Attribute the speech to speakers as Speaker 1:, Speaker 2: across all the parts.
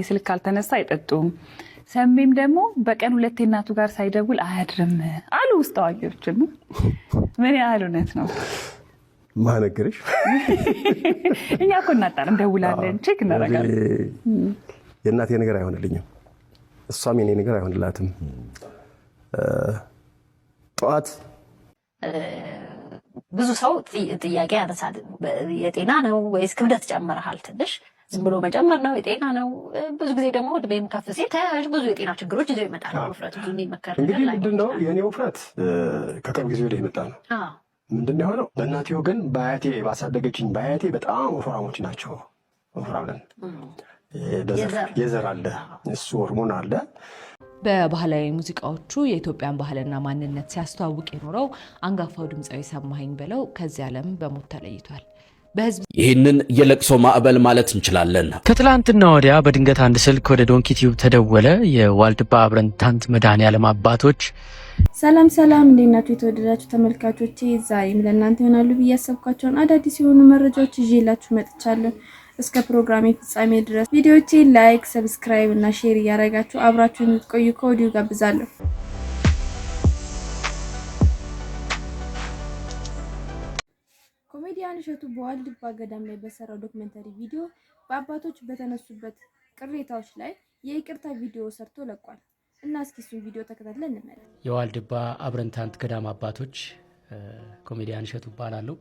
Speaker 1: ስልክ ካልተነሳ አይጠጡም። ሰሜም ደግሞ በቀን ሁለቴ እናቱ ጋር ሳይደውል አያድርም አሉ ውስጥ አዋቂዎችም። ምን ያህል እውነት ነው?
Speaker 2: ማነገርሽ
Speaker 1: እኛ እኮ እናጣለን፣ እንደውላለን፣ ቼክ እናደርጋለን።
Speaker 2: የእናቴ ነገር አይሆንልኝም፣ እሷም የኔ ነገር አይሆንላትም። ጠዋት
Speaker 3: ብዙ ሰው ጥያቄ ያነሳል። የጤና ነው ወይስ ክብደት ጨምረሃል? ትንሽ ዝም ብሎ መጨመር ነው? የጤና ነው? ብዙ ጊዜ ደግሞ እድሜም ከፍ ሲል ተያያዥ ብዙ የጤና ችግሮች ይዘው ይመጣል። ውፍረት ብዙ የሚመከር
Speaker 2: እንግዲህ ምንድነው የኔ ውፍረት ከቅርብ ጊዜ ወዲህ የመጣ ነው። ምንድነው የሆነው? በእናቴ ወገን በአያቴ ባሳደገችኝ በአያቴ በጣም ወፍራሞች ናቸው። ወፍራም ነን። የዘር አለ፣ እሱ ሆርሞን አለ።
Speaker 4: በባህላዊ ሙዚቃዎቹ የኢትዮጵያን ባህልና ማንነት ሲያስተዋውቅ የኖረው አንጋፋው ድምፃዊ ሰማኸኝ በለው ከዚህ ዓለም በሞት ተለይቷል።
Speaker 5: ይህንን የለቅሶ ማዕበል ማለት እንችላለን።
Speaker 6: ከትላንትና ወዲያ በድንገት አንድ ስልክ ወደ ዶንኪ ቲዩብ ተደወለ። የዋልድባ አብረንታንት መድኃኔዓለም አባቶች።
Speaker 7: ሰላም ሰላም፣ እንዴት ናችሁ የተወደዳችሁ ተመልካቾቼ? ዛሬም ለእናንተ ይሆናሉ ብዬ ያሰብኳቸውን አዳዲስ የሆኑ መረጃዎች ይዤላችሁ መጥቻለሁ። እስከ ፕሮግራሜ ፍጻሜ ድረስ ቪዲዮቼ ላይክ፣ ሰብስክራይብ እና ሼር እያደረጋችሁ አብራችሁን እንድትቆዩ ከወዲሁ ጋብዛለሁ። ኮሜዲያን እሸቱ በዋልድባ ገዳም ላይ በሰራው ዶክመንተሪ ቪዲዮ በአባቶች በተነሱበት ቅሬታዎች ላይ የይቅርታ ቪዲዮ ሰርቶ ለቋል እና እስኪ እሱን ቪዲዮ ተከታትለን እንመለስ።
Speaker 6: የዋልድባ አብረንታንት ገዳም አባቶች ኮሜዲያን እሸቱ እባላለሁ።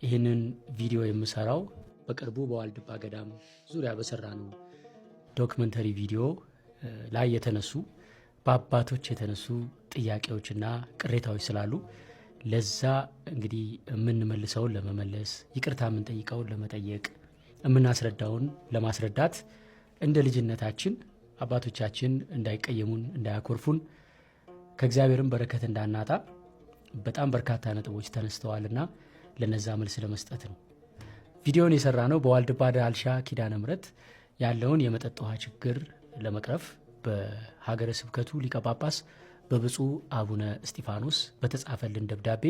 Speaker 6: ይህንን ቪዲዮ የምሰራው በቅርቡ በዋልድባ ገዳም ዙሪያ በሰራነው ዶክመንተሪ ቪዲዮ ላይ የተነሱ በአባቶች የተነሱ ጥያቄዎችና ቅሬታዎች ስላሉ ለዛ እንግዲህ የምንመልሰውን ለመመለስ፣ ይቅርታ የምንጠይቀውን ለመጠየቅ፣ የምናስረዳውን ለማስረዳት እንደ ልጅነታችን አባቶቻችን እንዳይቀየሙን፣ እንዳያኮርፉን፣ ከእግዚአብሔርም በረከት እንዳናጣ በጣም በርካታ ነጥቦች ተነስተዋልና ለነዛ መልስ ለመስጠት ነው። ቪዲዮን የሰራ ነው በዋልድባ ዳልሻ ኪዳነ ምሕረት ያለውን የመጠጥ ውሃ ችግር ለመቅረፍ በሀገረ ስብከቱ ሊቀ ጳጳስ በብፁዕ አቡነ እስጢፋኖስ በተጻፈልን ደብዳቤ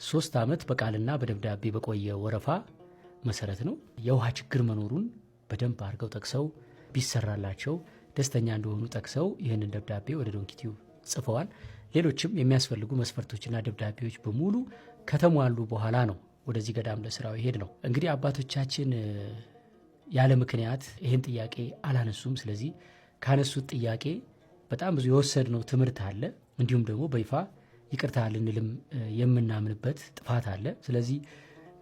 Speaker 6: 3 ዓመት በቃልና በደብዳቤ በቆየ ወረፋ መሰረት ነው። የውሃ ችግር መኖሩን በደንብ አድርገው ጠቅሰው ቢሰራላቸው ደስተኛ እንደሆኑ ጠቅሰው ይህንን ደብዳቤ ወደ ዶንኪ ቲዩብ ጽፈዋል። ሌሎችም የሚያስፈልጉ መስፈርቶችና ደብዳቤዎች በሙሉ ከተሟሉ በኋላ ነው ወደዚህ ገዳም ለስራው ይሄድ ነው። እንግዲህ አባቶቻችን ያለ ምክንያት ይህን ጥያቄ አላነሱም። ስለዚህ ካነሱት ጥያቄ በጣም ብዙ የወሰድነው ትምህርት አለ። እንዲሁም ደግሞ በይፋ ይቅርታ ልንልም የምናምንበት ጥፋት አለ። ስለዚህ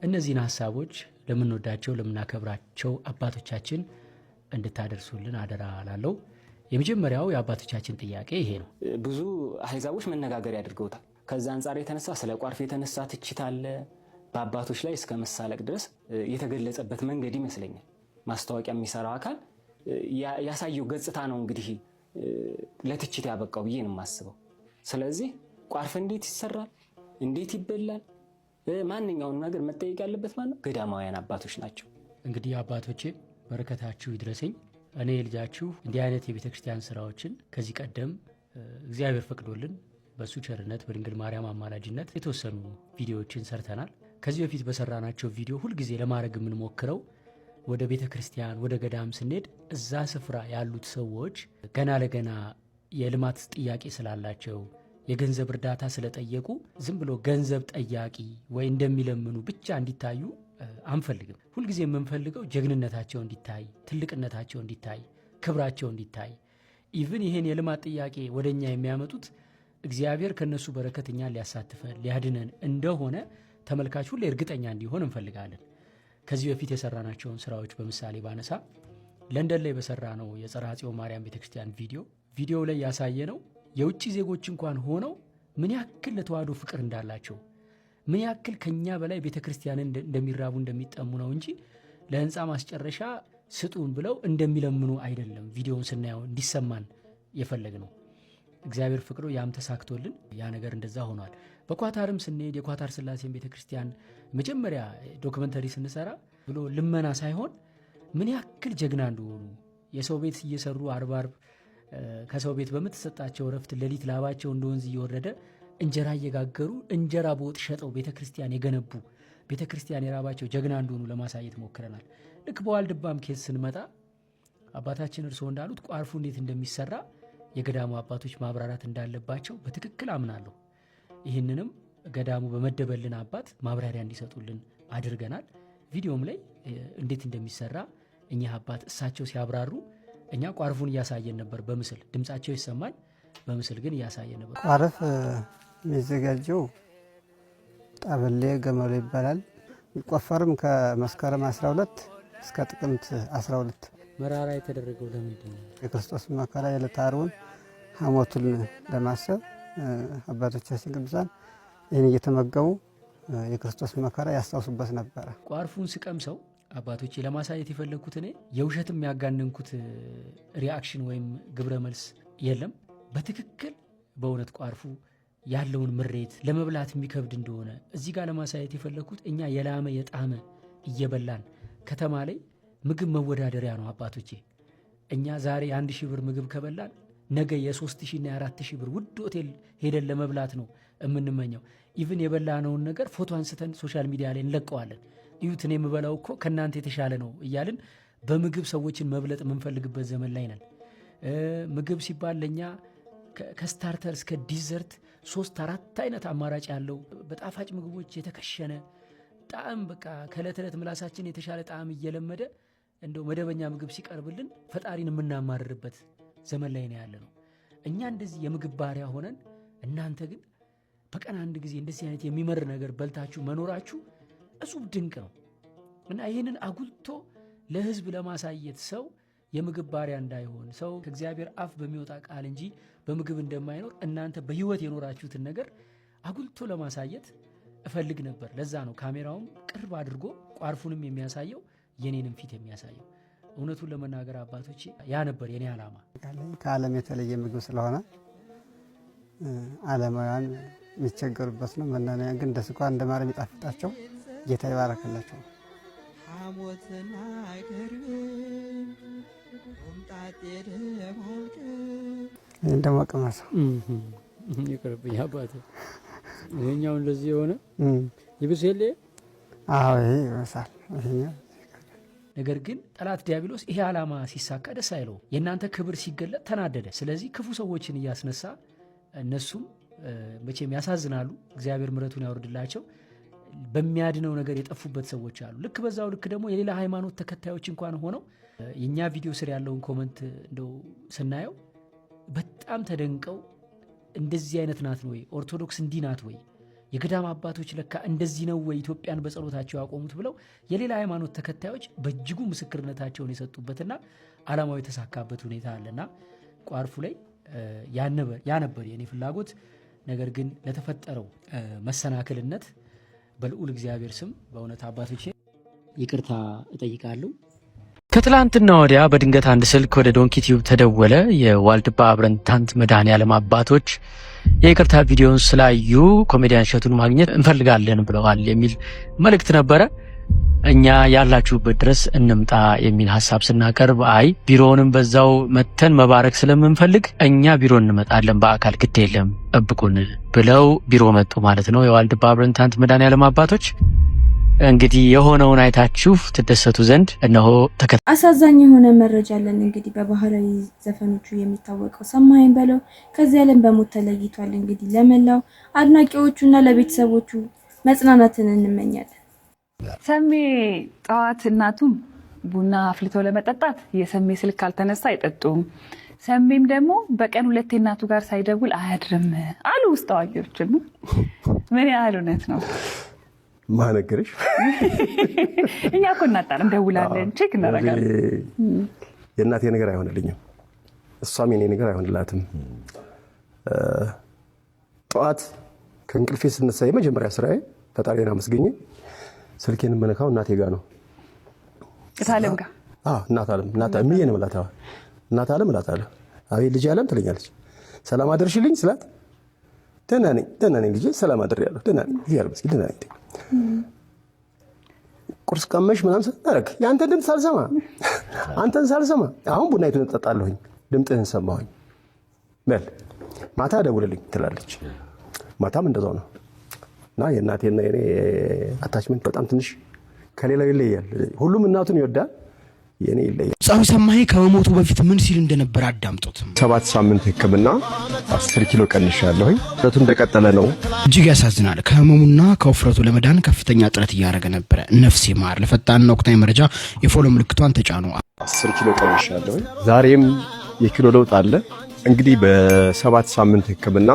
Speaker 6: እነዚህን ሀሳቦች ለምንወዳቸው ለምናከብራቸው አባቶቻችን እንድታደርሱልን አደራ ላለው። የመጀመሪያው የአባቶቻችን ጥያቄ ይሄ ነው።
Speaker 8: ብዙ አህዛቦች መነጋገር ያድርገውታል። ከዛ አንጻር የተነሳ ስለ ቋርፍ የተነሳ ትችት አለ። በአባቶች ላይ እስከ መሳለቅ ድረስ የተገለጸበት መንገድ ይመስለኛል። ማስታወቂያ የሚሰራው አካል ያሳየው ገጽታ ነው እንግዲህ ለትችት ያበቃው ብዬ ነው የማስበው። ስለዚህ ቋርፍ እንዴት ይሰራል፣ እንዴት ይበላል፣ ማንኛውንም ነገር መጠየቅ ያለበት ማለት ነው ገዳማውያን አባቶች ናቸው።
Speaker 6: እንግዲህ አባቶቼ በረከታችሁ ይድረሰኝ። እኔ ልጃችሁ እንዲህ አይነት የቤተ ክርስቲያን ስራዎችን ከዚህ ቀደም እግዚአብሔር ፈቅዶልን በሱ ቸርነት በድንግል ማርያም አማላጅነት የተወሰኑ ቪዲዮዎችን ሰርተናል። ከዚህ በፊት በሰራናቸው ቪዲዮ ሁልጊዜ ለማድረግ የምንሞክረው ወደ ቤተ ክርስቲያን ወደ ገዳም ስንሄድ እዛ ስፍራ ያሉት ሰዎች ገና ለገና የልማት ጥያቄ ስላላቸው የገንዘብ እርዳታ ስለጠየቁ ዝም ብሎ ገንዘብ ጠያቂ ወይ እንደሚለምኑ ብቻ እንዲታዩ አንፈልግም። ሁልጊዜ የምንፈልገው ጀግንነታቸው እንዲታይ፣ ትልቅነታቸው እንዲታይ፣ ክብራቸው እንዲታይ። ኢቭን ይሄን የልማት ጥያቄ ወደኛ የሚያመጡት እግዚአብሔር ከነሱ በረከት እኛን ሊያሳትፈን ሊያድነን እንደሆነ ተመልካች ሁሉ እርግጠኛ እንዲሆን እንፈልጋለን። ከዚህ በፊት የሰራናቸውን ስራዎች በምሳሌ ባነሳ ለንደን ላይ በሰራ ነው የጸርሐ ጽዮን ማርያም ቤተክርስቲያን ቪዲዮ ላይ ያሳየ ነው የውጭ ዜጎች እንኳን ሆነው ምን ያክል ለተዋህዶ ፍቅር እንዳላቸው፣ ምን ያክል ከኛ በላይ ቤተክርስቲያንን እንደሚራቡ እንደሚጠሙ ነው እንጂ ለህንፃ ማስጨረሻ ስጡን ብለው እንደሚለምኑ አይደለም። ቪዲዮውን ስናየው እንዲሰማን የፈለግ ነው። እግዚአብሔር ፍቅሩ ያም ተሳክቶልን ያ ነገር እንደዛ ሆኗል። በኳታርም ስንሄድ የኳታር ስላሴን ቤተክርስቲያን መጀመሪያ ዶክመንተሪ ስንሰራ ብሎ ልመና ሳይሆን ምን ያክል ጀግና እንደሆኑ የሰው ቤት እየሰሩ አርብ ከሰው ቤት በምትሰጣቸው ረፍት ሌሊት ላባቸው እንደወንዝ እየወረደ እንጀራ እየጋገሩ እንጀራ በወጥ ሸጠው ቤተክርስቲያን የገነቡ ቤተክርስቲያን የራባቸው ጀግና እንደሆኑ ለማሳየት ሞክረናል። ልክ በዋልድባም ኬስ ስንመጣ አባታችን እርስዎ እንዳሉት ቋርፉ እንዴት እንደሚሰራ የገዳሙ አባቶች ማብራራት እንዳለባቸው በትክክል አምናለሁ። ይህንንም ገዳሙ በመደበልን አባት ማብራሪያ እንዲሰጡልን አድርገናል። ቪዲዮም ላይ እንዴት እንደሚሰራ እኚህ አባት እሳቸው ሲያብራሩ እኛ ቋርፉን እያሳየን ነበር። በምስል ድምጻቸው ይሰማል፣ በምስል ግን እያሳየን ነበር።
Speaker 9: ቋርፍ የሚዘጋጀው ጠበሌ ገመሎ ይባላል። ይቆፈርም ከመስከረም 12 እስከ ጥቅምት 12።
Speaker 6: መራራ የተደረገው ለምንድን ነው?
Speaker 9: የክርስቶስ መከራ የዕለተ ዓርቡን ሐሞቱን ለማሰብ አባቶቻችን ቅዱሳን ይህን እየተመገቡ የክርስቶስ መከራ ያስታውሱበት ነበረ።
Speaker 6: ቋርፉን ስቀምሰው አባቶቼ ለማሳየት የፈለግኩት እኔ የውሸትም ያጋነንኩት ሪአክሽን ወይም ግብረ መልስ የለም። በትክክል በእውነት ቋርፉ ያለውን ምሬት ለመብላት የሚከብድ እንደሆነ እዚህ ጋር ለማሳየት የፈለግኩት እኛ የላመ የጣመ እየበላን ከተማ ላይ ምግብ መወዳደሪያ ነው አባቶቼ። እኛ ዛሬ 1000 ብር ምግብ ከበላን ነገ የ3000 እና የ4000 ብር ውድ ሆቴል ሄደን ለመብላት ነው የምንመኘው። ኢቭን የበላነውን ነገር ፎቶ አንስተን ሶሻል ሚዲያ ላይ እንለቀዋለን። እዩት እኔ የምበላው እኮ ከእናንተ የተሻለ ነው እያልን በምግብ ሰዎችን መብለጥ የምንፈልግበት ዘመን ላይ ነን። ምግብ ሲባል ለእኛ ከስታርተር እስከ ዲዘርት 3-4 አይነት አማራጭ ያለው በጣፋጭ ምግቦች የተከሸነ ጣዕም በቃ ከዕለት ዕለት ምላሳችን የተሻለ ጣዕም እየለመደ እንደው መደበኛ ምግብ ሲቀርብልን ፈጣሪን የምናማርርበት ዘመን ላይ ነው ያለ ነው። እኛ እንደዚህ የምግብ ባሪያ ሆነን እናንተ ግን በቀን አንድ ጊዜ እንደዚህ አይነት የሚመር ነገር በልታችሁ መኖራችሁ እጹብ ድንቅ ነው እና ይህንን አጉልቶ ለሕዝብ ለማሳየት ሰው የምግብ ባሪያ እንዳይሆን ሰው ከእግዚአብሔር አፍ በሚወጣ ቃል እንጂ በምግብ እንደማይኖር እናንተ በሕይወት የኖራችሁትን ነገር አጉልቶ ለማሳየት እፈልግ ነበር። ለዛ ነው ካሜራውም ቅርብ አድርጎ ቋርፉንም የሚያሳየው የኔንም ፊት የሚያሳየው። እውነቱን ለመናገር አባቶቼ ያ ነበር የኔ ዓላማ።
Speaker 9: ከዓለም የተለየ ምግብ ስለሆነ ዓለማውያን የሚቸገሩበት ነው። መናንያን ግን እንደ ስኳር እንደ ማር የሚጣፍጣቸው ጌታ ይባረክላቸው። ይህን ደግሞ ቅመሰው
Speaker 6: ይቅርብኝ አባቴ። ይሄኛው እንደዚህ የሆነ ይብስል።
Speaker 9: አዎ ይሄ ይበሳል።
Speaker 6: ነገር ግን ጠላት ዲያብሎስ ይሄ ዓላማ ሲሳካ ደስ አይለው። የእናንተ ክብር ሲገለጥ ተናደደ። ስለዚህ ክፉ ሰዎችን እያስነሳ እነሱም መቼም ያሳዝናሉ። እግዚአብሔር ምሕረቱን ያወርድላቸው። በሚያድነው ነገር የጠፉበት ሰዎች አሉ። ልክ በዛው ልክ ደግሞ የሌላ ሃይማኖት ተከታዮች እንኳን ሆነው የኛ ቪዲዮ ስር ያለውን ኮመንት እንደው ስናየው በጣም ተደንቀው እንደዚህ አይነት ናት ወይ ኦርቶዶክስ እንዲህ ናት ወይ የገዳም አባቶች ለካ እንደዚህ ነው ወይ ኢትዮጵያን በጸሎታቸው ያቆሙት ብለው የሌላ ሃይማኖት ተከታዮች በእጅጉ ምስክርነታቸውን የሰጡበትና ዓላማው የተሳካበት ሁኔታ አለና ቋርፉ ላይ ያ ነበር የኔ ፍላጎት። ነገር ግን ለተፈጠረው መሰናክልነት በልዑል እግዚአብሔር ስም በእውነት አባቶቼ ይቅርታ እጠይቃለሁ። ከትላንትና ወዲያ በድንገት አንድ ስልክ ወደ ዶንኪ ቲዩብ ተደወለ። የዋልድባ አብረንታንት መድኃኔዓለም አባቶች የይቅርታ ቪዲዮን ስላዩ ኮሜዲያን እሸቱን ማግኘት እንፈልጋለን ብለዋል የሚል መልእክት ነበረ። እኛ ያላችሁበት ድረስ እንምጣ የሚል ሀሳብ ስናቀርብ አይ ቢሮውንም በዛው መተን መባረክ ስለምንፈልግ እኛ ቢሮ እንመጣለን በአካል ግድ የለም ጠብቁን ብለው ቢሮ መጡ ማለት ነው የዋልድባ አብረንታንት መድኃኔዓለም አባቶች። እንግዲህ የሆነውን አይታችሁ ትደሰቱ ዘንድ እነሆ
Speaker 7: አሳዛኝ የሆነ መረጃ አለን። እንግዲህ በባህላዊ ዘፈኖቹ የሚታወቀው ሰማኸኝ በለው ከዚህ ዓለም በሞት ተለይቷል። እንግዲህ ለመላው አድናቂዎቹና ለቤተሰቦቹ መጽናናትን እንመኛለን።
Speaker 1: ሰሜ ጠዋት እናቱም ቡና አፍልቶ ለመጠጣት የሰሜ ስልክ ካልተነሳ አይጠጡም። ሰሜም ደግሞ በቀን 2 እናቱ ጋር ሳይደውል አያድርም አሉ ውስጥ አዋቂዎችም። ምን ያህል እውነት ነው?
Speaker 2: ማነገርሽ
Speaker 1: እኛ እኮ እናጣለን፣ ደውላለን፣ ቼክ እናደርጋለን።
Speaker 2: የእናቴ ነገር አይሆንልኝም፣ እሷም የኔ ነገር አይሆንላትም። ጠዋት ከእንቅልፌ ስነሳ የመጀመሪያ ስራዬ ፈጣሪን አመስገኝ ስልኬን የምነካው እናቴ ጋር ነው።
Speaker 1: እታለም ጋር
Speaker 2: እናት አለም ምን ነው ማለት እናት አለም እላታለሁ። አቤት ልጅ አለም ትለኛለች። ሰላም አደርሽልኝ ስላት ደህና ነኝ ልጅ ሰላም አድሬያለሁ ደህና ነኝ ይያል መስጊድ ደህና ነኝ። ቁርስ ቀመሽ ምናምን ሰጣረክ ያንተ ድምፅ ሳልሰማ አንተን ሳልሰማ አሁን ቡና እጠጣለሁኝ ድምፅህን ሰማሁኝ በል ማታ ደውልልኝ ትላለች። ማታም እንደዛው ነው እና የእናቴና የኔ አታችመንት በጣም ትንሽ ከሌላው ይለያል። ሁሉም እናቱን ይወዳል፣ የኔ ይለያል።
Speaker 10: ድምፃዊ ሰማኸኝ ከመሞቱ በፊት ምን ሲል እንደነበር አዳምጡት።
Speaker 2: 7 ሳምንት ሕክምና 10 ኪሎ ቀንሻለሁኝ። ውፍረቱ እንደቀጠለ ነው።
Speaker 10: እጅግ ያሳዝናል። ከህመሙና ከውፍረቱ ለመዳን ከፍተኛ ጥረት እያደረገ ነበረ። ነፍስ ይማር። ለፈጣንና ወቅታዊ መረጃ የፎሎ ምልክቷን ተጫኑ።
Speaker 2: 10 ኪሎ ቀንሻለሁኝ። ዛሬም የኪሎ ለውጥ አለ። እንግዲህ በ7 ሳምንት ሕክምና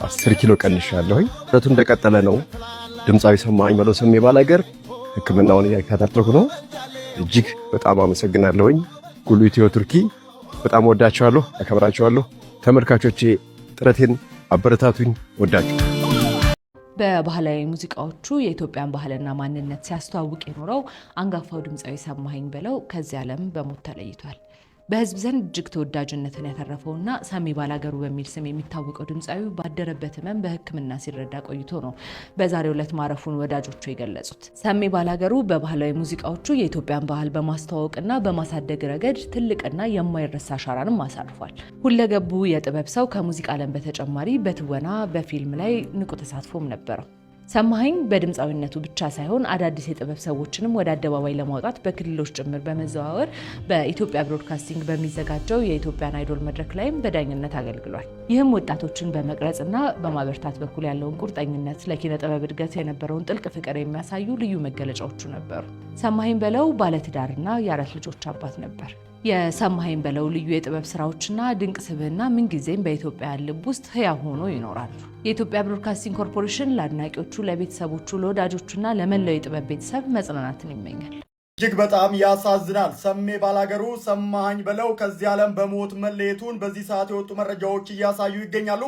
Speaker 2: 10 ኪሎ ቀንሻለሁኝ። ውፍረቱ እንደቀጠለ ነው። ድምፃዊ ሰማኸኝ በለው ሰሜ ባላገር ሕክምናውን እያከታተልኩ ነው። እጅግ በጣም አመሰግናለሁኝ። ጉሉ ኢትዮ ቱርኪ በጣም ወዳቸዋለሁ፣ አከብራቸዋለሁ። ተመልካቾቼ ጥረቴን አበረታቱኝ፣ ወዳችሁ።
Speaker 4: በባህላዊ ሙዚቃዎቹ የኢትዮጵያን ባህልና ማንነት ሲያስተዋውቅ የኖረው አንጋፋው ድምፃዊ ሰማኸኝ በለው ከዚህ ዓለም በሞት ተለይቷል። በህዝብ ዘንድ እጅግ ተወዳጅነትን ያተረፈውና ሰሜ ባላገሩ በሚል ስም የሚታወቀው ድምፃዊ ባደረበት ህመም በሕክምና ሲረዳ ቆይቶ ነው በዛሬው ዕለት ማረፉን ወዳጆቹ የገለጹት። ሰሜ ባላገሩ በባህላዊ ሙዚቃዎቹ የኢትዮጵያን ባህል በማስተዋወቅና በማሳደግ ረገድ ትልቅና የማይረሳ አሻራንም አሳርፏል። ሁለገቡ የጥበብ ሰው ከሙዚቃ ዓለም በተጨማሪ በትወና በፊልም ላይ ንቁ ተሳትፎም ነበረው። ሰማኸኝ በድምፃዊነቱ ብቻ ሳይሆን አዳዲስ የጥበብ ሰዎችንም ወደ አደባባይ ለማውጣት በክልሎች ጭምር በመዘዋወር በኢትዮጵያ ብሮድካስቲንግ በሚዘጋጀው የኢትዮጵያን አይዶል መድረክ ላይም በዳኝነት አገልግሏል። ይህም ወጣቶችን በመቅረጽና በማበርታት በኩል ያለውን ቁርጠኝነት፣ ለኪነ ጥበብ እድገት የነበረውን ጥልቅ ፍቅር የሚያሳዩ ልዩ መገለጫዎቹ ነበሩ። ሰማኸኝ በለው ባለትዳርና የ4 ልጆች አባት ነበር። የሰማኸኝ በለው ልዩ የጥበብ ስራዎችና ድንቅ ስብዕና ምንጊዜም በኢትዮጵያ ልብ ውስጥ ህያው ሆኖ ይኖራሉ። የኢትዮጵያ ብሮድካስቲንግ ኮርፖሬሽን ለአድናቂዎቹ፣ ለቤተሰቦቹ፣ ለወዳጆቹና ለመላው የጥበብ ቤተሰብ መጽናናትን ይመኛል።
Speaker 11: እጅግ በጣም ያሳዝናል። ሰሜ ባላገሩ ሰማኸኝ በለው ከዚህ ዓለም በሞት መለየቱን በዚህ ሰዓት የወጡ መረጃዎች እያሳዩ ይገኛሉ።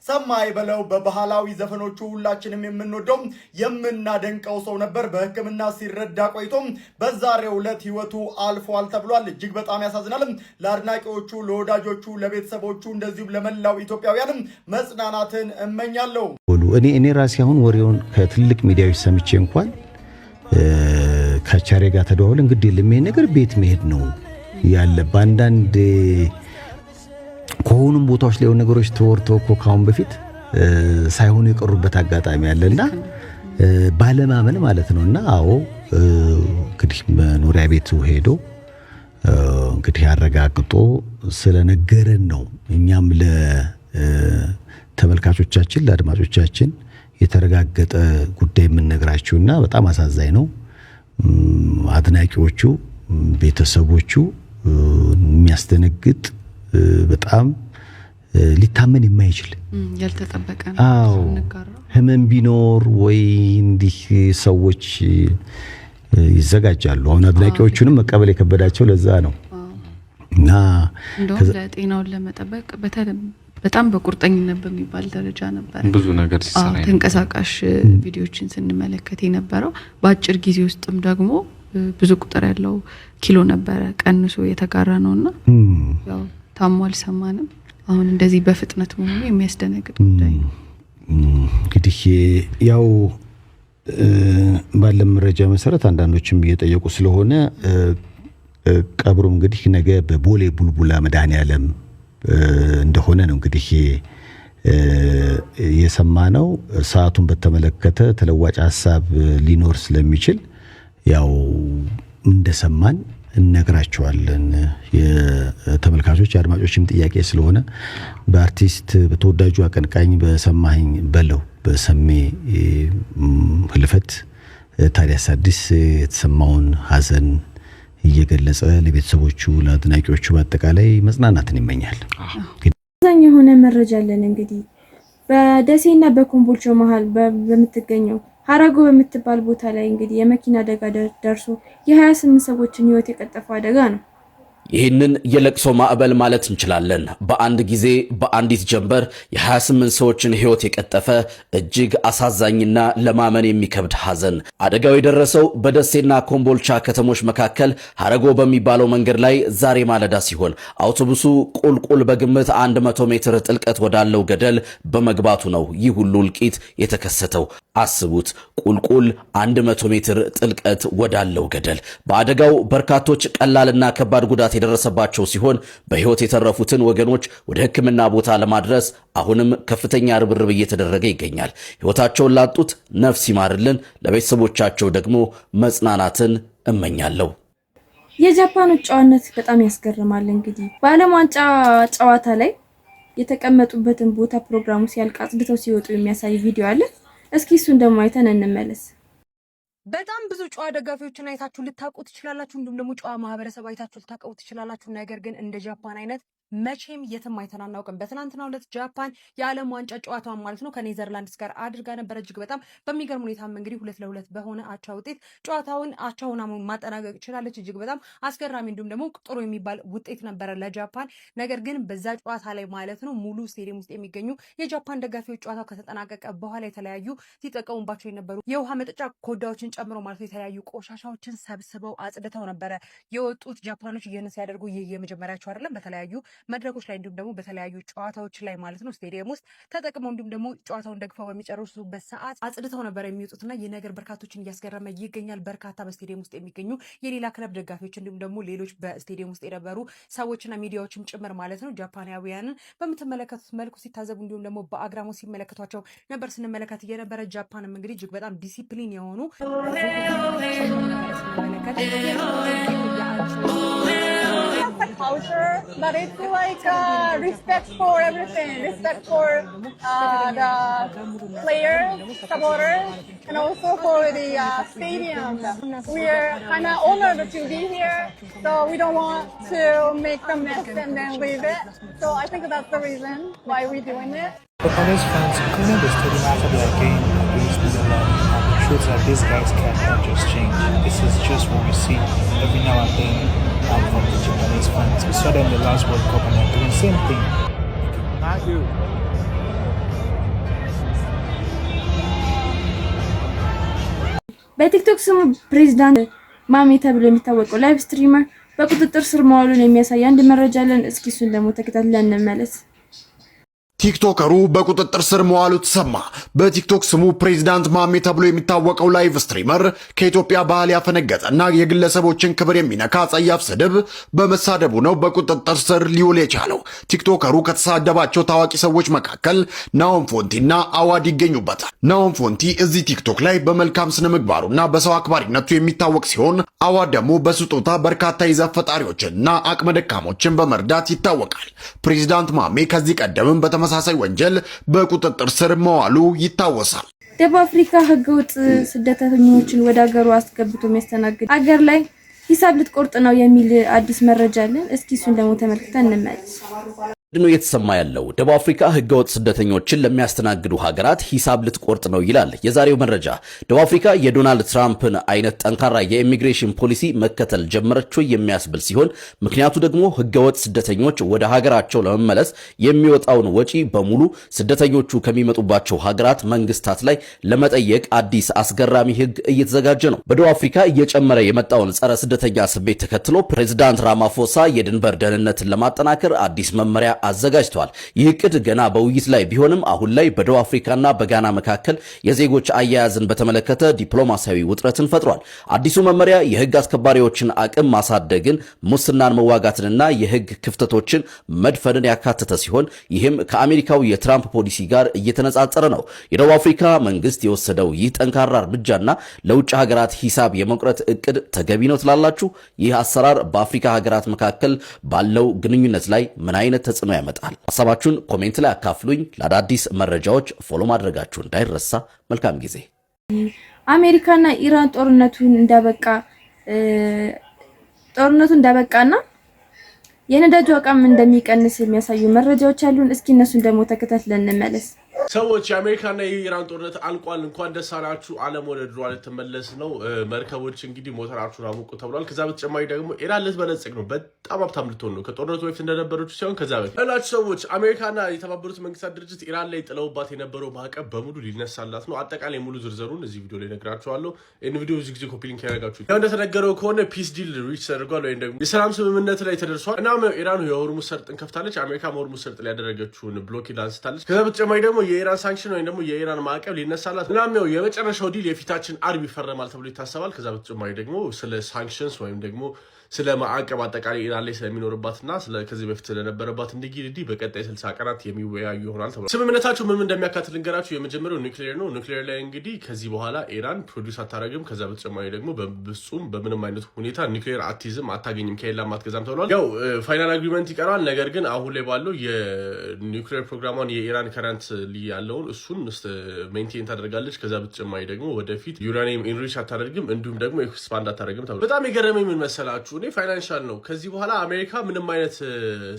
Speaker 11: ሰማኸኝ በለው በባህላዊ ዘፈኖቹ ሁላችንም የምንወደው የምናደንቀው ሰው ነበር። በሕክምና ሲረዳ ቆይቶ በዛሬው ዕለት ህይወቱ አልፏል ተብሏል። እጅግ በጣም ያሳዝናል። ለአድናቂዎቹ፣ ለወዳጆቹ፣ ለቤተሰቦቹ እንደዚሁም ለመላው ኢትዮጵያውያን መጽናናትን እመኛለሁ።
Speaker 12: እኔ ራሴ አሁን ወሬውን ከትልቅ ሚዲያዎች ሰምቼ እንኳን ከቻሬ ጋር ተደዋውል እንግዲህ ለምን ነገር ቤት መሄድ ነው ያለ በአንዳንድ ከሆኑም ቦታዎች ላይ ነገሮች ተወርተው እኮ ካሁን በፊት ሳይሆኑ የቀሩበት አጋጣሚ አለና ባለማመን ማለት ነውና አዎ እንግዲህ መኖሪያ ቤቱ ሄዶ እንግዲህ አረጋግጦ ስለነገረን ነው እኛም ለተመልካቾቻችን ለአድማጮቻችን የተረጋገጠ ጉዳይ የምንነግራችሁና በጣም አሳዛኝ ነው። አድናቂዎቹ፣ ቤተሰቦቹ የሚያስደነግጥ በጣም ሊታመን የማይችል
Speaker 13: ያልተጠበቀ ነው።
Speaker 12: አዎ ህመም ቢኖር ወይ እንዲህ ሰዎች ይዘጋጃሉ። አሁን አድናቂዎቹንም መቀበል የከበዳቸው ለዛ ነው እና
Speaker 13: እንደውም ለጤናውን ለመጠበቅ በጣም በቁርጠኝነት በሚባል ደረጃ ነበር
Speaker 14: ብዙ ነገር ሲሰራ
Speaker 13: ተንቀሳቃሽ ቪዲዮዎችን ስንመለከት የነበረው። በአጭር ጊዜ ውስጥም ደግሞ ብዙ ቁጥር ያለው ኪሎ ነበረ ቀንሶ የተጋራ ነውና ያው ታሞ አልሰማንም። አሁን እንደዚህ በፍጥነት መሆኑ የሚያስደነግጥ ጉዳይ ነው።
Speaker 12: እንግዲህ ያው ባለ መረጃ መሰረት አንዳንዶችም እየጠየቁ ስለሆነ ቀብሩ እንግዲህ ነገ በቦሌ ቡልቡላ መድኃኔዓለም እንደሆነ ነው እንግዲህ የሰማነው። ሰዓቱን በተመለከተ ተለዋጭ ሐሳብ ሊኖር ስለሚችል ያው እንደሰማን እነግራቸዋለን። የተመልካቾች የአድማጮችም ጥያቄ ስለሆነ በአርቲስት በተወዳጁ አቀንቃኝ በሰማኸኝ በለው በሰሜ ህልፈት ታዲያስ አዲስ የተሰማውን ሐዘን እየገለጸ ለቤተሰቦቹ ለአድናቂዎቹ በአጠቃላይ መጽናናትን ይመኛል።
Speaker 7: አዛኝ የሆነ መረጃ አለን። እንግዲህ በደሴና በኮምቦልቻ መሃል በምትገኘው ሀረጎ በምትባል ቦታ ላይ እንግዲህ የመኪና አደጋ ደርሶ የ28 ሰዎችን ህይወት የቀጠፈው አደጋ ነው።
Speaker 5: ይህንን የለቅሶ ማዕበል ማለት እንችላለን። በአንድ ጊዜ በአንዲት ጀንበር የ28 ሰዎችን ህይወት የቀጠፈ እጅግ አሳዛኝና ለማመን የሚከብድ ሐዘን። አደጋው የደረሰው በደሴና ኮምቦልቻ ከተሞች መካከል ሀረጎ በሚባለው መንገድ ላይ ዛሬ ማለዳ ሲሆን አውቶቡሱ ቁልቁል በግምት 100 ሜትር ጥልቀት ወዳለው ገደል በመግባቱ ነው ይህ ሁሉ እልቂት የተከሰተው። አስቡት፣ ቁልቁል 100 ሜትር ጥልቀት ወዳለው ገደል። በአደጋው በርካቶች ቀላልና ከባድ ጉዳት የደረሰባቸው ሲሆን በህይወት የተረፉትን ወገኖች ወደ ሕክምና ቦታ ለማድረስ አሁንም ከፍተኛ ርብርብ እየተደረገ ይገኛል። ህይወታቸውን ላጡት ነፍስ ይማርልን፣ ለቤተሰቦቻቸው ደግሞ መጽናናትን እመኛለሁ።
Speaker 7: የጃፓኖች ጨዋነት በጣም ያስገርማል። እንግዲህ በዓለም ዋንጫ ጨዋታ ላይ የተቀመጡበትን ቦታ ፕሮግራሙ ሲያልቅ አጽድተው ሲወጡ የሚያሳይ ቪዲዮ አለ። እስኪ እሱን ደግሞ አይተን እንመለስ።
Speaker 14: በጣም ብዙ ጨዋ ደጋፊዎችን አይታችሁ ልታውቁ ትችላላችሁ። እንዲሁም ደግሞ ጨዋ ማህበረሰብ አይታችሁ ልታውቁ ትችላላችሁ። ነገር ግን እንደ ጃፓን አይነት መቼም የትም አይተን አናውቅም። በትናንትናው ዕለት ጃፓን የዓለም ዋንጫ ጨዋታዋን ማለት ነው ከኔዘርላንድስ ጋር አድርጋ ነበረ። እጅግ በጣም በሚገርም ሁኔታም እንግዲህ 2-2 በሆነ አቻ ውጤት ጨዋታውን አቻ ሆና ማጠናቀቅ ችላለች። እጅግ በጣም አስገራሚ እንዲሁም ደግሞ ጥሩ የሚባል ውጤት ነበረ ለጃፓን። ነገር ግን በዛ ጨዋታ ላይ ማለት ነው ሙሉ ስቴዲየም ውስጥ የሚገኙ የጃፓን ደጋፊዎች ጨዋታው ከተጠናቀቀ በኋላ የተለያዩ ሲጠቀሙባቸው የነበሩ የውሃ መጠጫ ኮዳዎችን ጨምሮ ማለት ነው የተለያዩ ቆሻሻዎችን ሰብስበው አጽድተው ነበረ የወጡት። ጃፓኖች ይህን ሲያደርጉ ይህ የመጀመሪያቸው አይደለም። በተለያዩ መድረኮች ላይ እንዲሁም ደግሞ በተለያዩ ጨዋታዎች ላይ ማለት ነው ስቴዲየም ውስጥ ተጠቅመው እንዲሁም ደግሞ ጨዋታውን ደግፈው በሚጨርሱበት ሰዓት አጽድተው ነበር የሚወጡትና ይህ ነገር በርካቶችን እያስገረመ ይገኛል። በርካታ በስቴዲየም ውስጥ የሚገኙ የሌላ ክለብ ደጋፊዎች እንዲሁም ደግሞ ሌሎች በስቴዲየም ውስጥ የነበሩ ሰዎችና ሚዲያዎችም ጭምር ማለት ነው ጃፓናውያንን በምትመለከቱት መልኩ ሲታዘቡ እንዲሁም ደግሞ በአግራሞት ሲመለከቷቸው ነበር ስንመለከት የነበረ። ጃፓንም እንግዲህ እጅግ በጣም ዲሲፕሊን የሆኑ
Speaker 15: culture, but it's like respect for everything, respect for the players, supporters, and also for the stadium. We're kind of honored to be here, so we don't want to make a mess and then leave it. So I think that's the reason why we're doing it.
Speaker 16: Japanese fans cleaning the stadium after their game against the Netherlands shows that these guys cannot just change. This is just what we see every now and then from the Japanese fans. We saw them in the last World Cup and they're doing the same thing. Not you.
Speaker 7: በቲክቶክ ስሙ ፕሬዝዳንት ማሜ ተብሎ የሚታወቀው ላይቭ ስትሪመር በቁጥጥር ስር መዋሉን የሚያሳይ አንድ መረጃ አለን። እስኪ እሱን ደግሞ ተከታትለን እንመለስ።
Speaker 17: ቲክቶከሩ በቁጥጥር ስር መዋሉ ተሰማ። በቲክቶክ ስሙ ፕሬዝዳንት ማሜ ተብሎ የሚታወቀው ላይቭ ስትሪመር ከኢትዮጵያ ባህል ያፈነገጠና የግለሰቦችን ክብር የሚነካ ጸያፍ ስድብ በመሳደቡ ነው በቁጥጥር ስር ሊውል የቻለው። ቲክቶከሩ ከተሳደባቸው ታዋቂ ሰዎች መካከል ናሆም ፎንቲና አዋድ ይገኙበታል። ናሆም ፎንቲ እዚህ ቲክቶክ ላይ በመልካም ስነ ምግባሩና በሰው አክባሪነቱ የሚታወቅ ሲሆን አዋድ ደግሞ በስጦታ በርካታ ይዘት ፈጣሪዎችንና አቅመ ደካሞችን በመርዳት ይታወቃል። ፕሬዝዳንት ማሜ ከዚህ ቀደምም በተመሳሳይ ወንጀል በቁጥጥር ስር መዋሉ ይታወሳል።
Speaker 7: ደቡብ አፍሪካ ህገወጥ ስደተኞችን ወደ ሀገሩ አስገብቶ የሚያስተናግድ ሀገር ላይ ሂሳብ ልትቆርጥ ነው የሚል አዲስ መረጃ አለን። እስኪ እሱን ደግሞ ተመልክተን እንመለስ።
Speaker 5: ነው የተሰማ ያለው ደቡብ አፍሪካ ህገወጥ ስደተኞችን ለሚያስተናግዱ ሀገራት ሂሳብ ልትቆርጥ ነው ይላል የዛሬው መረጃ። ደቡብ አፍሪካ የዶናልድ ትራምፕን አይነት ጠንካራ የኢሚግሬሽን ፖሊሲ መከተል ጀመረች የሚያስብል ሲሆን ምክንያቱ ደግሞ ህገወጥ ስደተኞች ወደ ሀገራቸው ለመመለስ የሚወጣውን ወጪ በሙሉ ስደተኞቹ ከሚመጡባቸው ሀገራት መንግስታት ላይ ለመጠየቅ አዲስ አስገራሚ ህግ እየተዘጋጀ ነው። በደቡብ አፍሪካ እየጨመረ የመጣውን ጸረ ስደተኛ ስሜት ተከትሎ ፕሬዝዳንት ራማፎሳ የድንበር ደህንነትን ለማጠናከር አዲስ መመሪያ አዘጋጅተዋል። ይህ እቅድ ገና በውይይት ላይ ቢሆንም አሁን ላይ በደቡብ አፍሪካና በጋና መካከል የዜጎች አያያዝን በተመለከተ ዲፕሎማሲያዊ ውጥረትን ፈጥሯል። አዲሱ መመሪያ የህግ አስከባሪዎችን አቅም ማሳደግን፣ ሙስናን መዋጋትንና የህግ ክፍተቶችን መድፈንን ያካተተ ሲሆን ይህም ከአሜሪካው የትራምፕ ፖሊሲ ጋር እየተነጻጸረ ነው። የደቡብ አፍሪካ መንግስት የወሰደው ይህ ጠንካራ እርምጃና ለውጭ ሀገራት ሂሳብ የመቁረጥ እቅድ ተገቢ ነው ትላላችሁ? ይህ አሰራር በአፍሪካ ሀገራት መካከል ባለው ግንኙነት ላይ ምን አይነት ተጽዕኖ ያመጣል? ሐሳባችሁን ኮሜንት ላይ አካፍሉኝ። ለአዳዲስ መረጃዎች ፎሎ ማድረጋችሁ እንዳይረሳ። መልካም ጊዜ።
Speaker 7: አሜሪካና ኢራን ጦርነቱ እንዳበቃና የነዳጅ ዋጋም እንደሚቀንስ የሚያሳዩ መረጃዎች አሉን። እስኪ እነሱን ደግሞ ተከታትለን እንመለስ።
Speaker 18: ሰዎች የአሜሪካና የኢራን ጦርነት አልቋል። እንኳን ደስ አላችሁ። ዓለም ወደ ድሯ ልትመለስ ነው። መርከቦች እንግዲህ ሞተራችሁን አሙቁ ተብሏል። ከዛ በተጨማሪ ደግሞ ኢራን ልትበለጽግ ነው። በጣም ሀብታም ልትሆን ነው። ከጦርነቱ በፊት እንደነበረችው ሲሆን ከዛ በፊት ላችሁ ሰዎች አሜሪካና የተባበሩት መንግስታት ድርጅት ኢራን ላይ ጥለውባት የነበረው ማዕቀብ በሙሉ ሊነሳላት ነው። አጠቃላይ ሙሉ ዝርዝሩን እዚህ ቪዲዮ ላይ ነግራችኋለሁ። ይህን ቪዲዮ ብዙ ጊዜ ኮፒ ሊንክ ያደረጋችሁ ያው እንደተነገረው ከሆነ ፒስ ዲል ሪች ተደርጓል ወይም ደግሞ የሰላም ስምምነት ላይ ተደርሷል። እናም ኢራን የሆርሙዝ ሰርጥን ከፍታለች። አሜሪካ ሆርሙዝ ሰርጥ ላይ ያደረገችውን ብሎኬድ አንስታለች። ከዛ በተጨማሪ ደግሞ የኢራን ሳንክሽን ወይም ደግሞ የኢራን ማዕቀብ ሊነሳላት እናም ያው የመጨረሻው ዲል የፊታችን አርብ ይፈረማል ተብሎ ይታሰባል። ከዛ በተጨማሪ ደግሞ ስለ ሳንክሽንስ ወይም ደግሞ ስለ ማዕቀብ አጠቃላይ ኢራን ላይ ስለሚኖርባትና ከዚህ በፊት ስለነበረባት እንግዲህ በቀጣይ 60 ቀናት የሚወያዩ ይሆናል ተብሏል። ስምምነታቸው ምን እንደሚያካትት ልንገራችሁ። የመጀመሪያው ኒውክሌር ነው። ኒውክሌር ላይ እንግዲህ ከዚህ በኋላ ኢራን ፕሮዲውስ አታረግም። ከዛ በተጨማሪ ደግሞ በፍጹም በምንም አይነት ሁኔታ ኒውክሌር አትይዝም፣ አታገኝም፣ ከሌላም አትገዛም ተብሏል። ያው ፋይናል አግሪመንት ይቀራል። ነገር ግን አሁን ላይ ባለው የኒውክሌር ፕሮግራሟን የኢራን ከረንት ያለውን እሱን ሜንቴን ታደርጋለች። ከዛ በተጨማሪ ደግሞ ወደፊት ዩራኒየም ኢንሪች አታደርግም፣ እንዲሁም ደግሞ ኤክስፓንድ አታደርግም ተብሏል። በጣም የገረመኝ ምን መሰላችሁ? እኔ ፋይናንሻል ነው። ከዚህ በኋላ አሜሪካ ምንም አይነት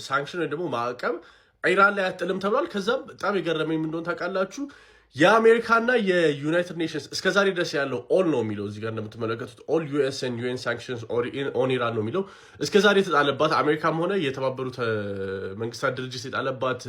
Speaker 18: ሳንክሽን ወይ ደግሞ ማዕቀብ ኢራን ላይ አትጥልም ተብሏል። ከዛም በጣም የገረመኝ ምን እንደሆነ ታውቃላችሁ? የአሜሪካና የዩናይትድ ኔሽንስ እስከዛሬ ድረስ ያለው ኦል ነው የሚለው እዚህ ጋር እንደምትመለከቱት ኦል ዩኤስ ኤንድ ዩኤን ሳንክሽንስ ኦን ኢራን ነው የሚለው። እስከዛሬ የተጣለባት አሜሪካም ሆነ የተባበሩት መንግስታት ድርጅት የጣለባት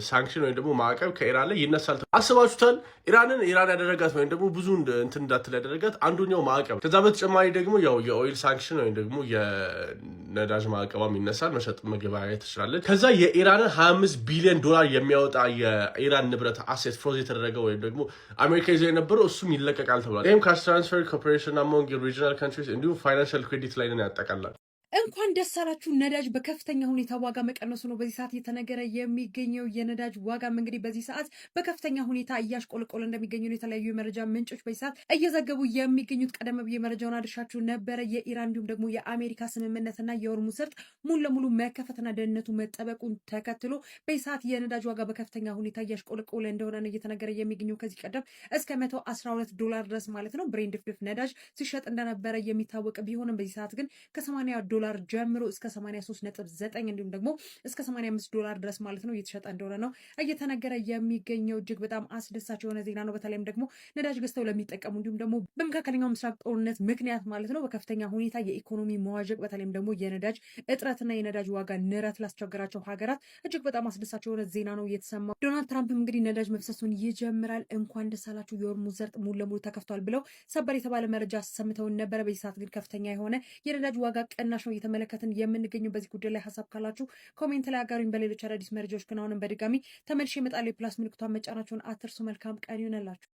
Speaker 18: ሳንክሽን ወይም ደግሞ ማዕቀብ ከኢራን ላይ ይነሳል። አስባችሁታል? ኢራን ያደረጋት ወይም ደግሞ ብዙ እንትን እንዳትል ያደረጋት አንዱኛው ማዕቀብ። ከዛ በተጨማሪ ደግሞ ያው የኦይል ሳንክሽን ወይም ደግሞ የነዳጅ ማዕቀባም ይነሳል። መሸጥ መገበያየት ትችላለች። ከዛ የኢራንን $25 ቢሊዮን የሚያወጣ የኢራን ንብረት አሴት ፍሮዝ የተደረገው ወይም ደግሞ አሜሪካ ይዘው የነበረው እሱም ይለቀቃል ተብሏል። ይህም ካሽ ትራንስፈር ኮርፖሬሽን አሞንግ ሪጂናል ካንትሪስ እንዲሁም ፋይናንሻል ክሬዲት ላይንን ያጠቃላል።
Speaker 14: እንኳን ደስ አላችሁ። ነዳጅ በከፍተኛ ሁኔታ ዋጋ መቀነሱ ነው በዚህ ሰዓት እየተነገረ የሚገኘው። የነዳጅ ዋጋም እንግዲህ በዚህ ሰዓት በከፍተኛ ሁኔታ እያሽቆለቆለ እንደሚገኙ ነው የተለያዩ የመረጃ ምንጮች በዚህ ሰዓት እየዘገቡ የሚገኙት። ቀደም ብዬ መረጃውን አድርሻችሁ ነበረ። የኢራን እንዲሁም ደግሞ የአሜሪካ ስምምነትና የሆርሙዝ ሰርጥ ሙሉ ለሙሉ መከፈትና ደህንነቱ መጠበቁን ተከትሎ በዚህ ሰዓት የነዳጅ ዋጋ በከፍተኛ ሁኔታ እያሽቆለቆለ እንደሆነ ነው እየተነገረ የሚገኘው። ከዚህ ቀደም እስከ $112 ድረስ ማለት ነው ብሬንት ድፍድፍ ነዳጅ ሲሸጥ እንደነበረ የሚታወቅ ቢሆንም በዚህ ሰዓት ግን $80 ጀምሮ እስከ 83.9 እንዲሁም ደግሞ እስከ $85 ድረስ ማለት ነው እየተሸጠ እንደሆነ ነው እየተነገረ የሚገኘው። እጅግ በጣም አስደሳች የሆነ ዜና ነው። በተለይም ደግሞ ነዳጅ ገዝተው ለሚጠቀሙ እንዲሁም ደግሞ በመካከለኛው ምስራቅ ጦርነት ምክንያት ማለት ነው በከፍተኛ ሁኔታ የኢኮኖሚ መዋዠቅ በተለይም ደግሞ የነዳጅ እጥረትና የነዳጅ ዋጋ ንረት ላስቸገራቸው ሀገራት እጅግ በጣም አስደሳች የሆነ ዜና ነው የተሰማው። ዶናልድ ትራምፕም እንግዲህ ነዳጅ መፍሰሱን ይጀምራል፣ እንኳን ደስ አላችሁ፣ የሆርሙዝ ሰርጥ ሙሉ ለሙሉ ተከፍቷል ብለው ሰበር የተባለ መረጃ ሰምተውን ነበረ። በዚህ ሰዓት ግን ከፍተኛ የሆነ የነዳጅ ዋጋ ቀናሽ ነው እየተመለከትን የምንገኘው። በዚህ ጉዳይ ላይ ሀሳብ ካላችሁ ኮሜንት ላይ አጋሩኝ። በሌሎች አዳዲስ መረጃዎች ግን አሁንም በድጋሚ ተመልሼ እመጣለሁ። የፕላስ ምልክቷን መጫናችሁን አትርሱ። መልካም ቀን ይሆንላችሁ።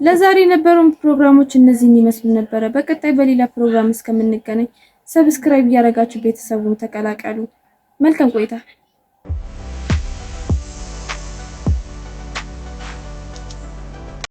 Speaker 7: ለዛሬ የነበሩን ፕሮግራሞች እነዚህን ይመስሉ ነበረ። በቀጣይ በሌላ ፕሮግራም እስከምንገናኝ ሰብስክራይብ እያደረጋችሁ ቤተሰቡን ተቀላቀሉ። መልካም ቆይታ